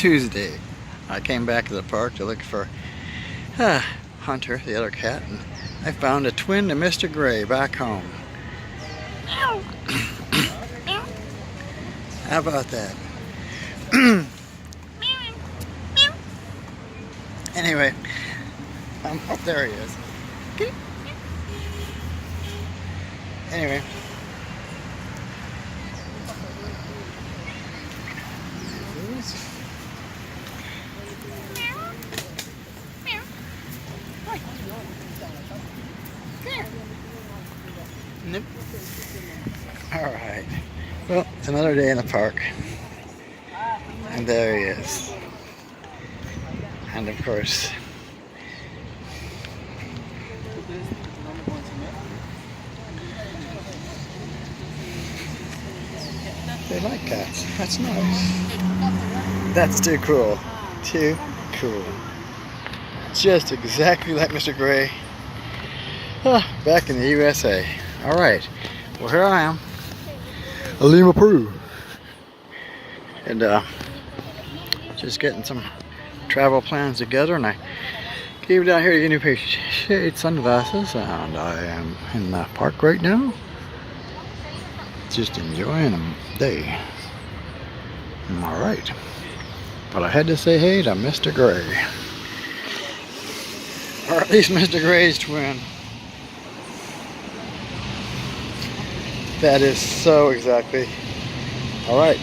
Tuesday. I came back to the park to look for Hunter, the other cat, and I found a twin to Mr. Gray back home. How about that? Anyway, oh, there he is. Anyway. Nope. Alright. Well, it's another day in the park. And there he is. And of course, they like cats. That's nice. That's too cool. Too cool. Just exactly like Mr. Gray. Back in the USA. Alright. Well, here I am. Lima Peru. And just getting some travel plans together, and I came down here to get new pair of shade sunglasses, and I am in the park right now, just enjoying the day. Alright, but I had to say hey to Mr. Gray, or at least Mr. Gray's twin. That is so exactly. Alright.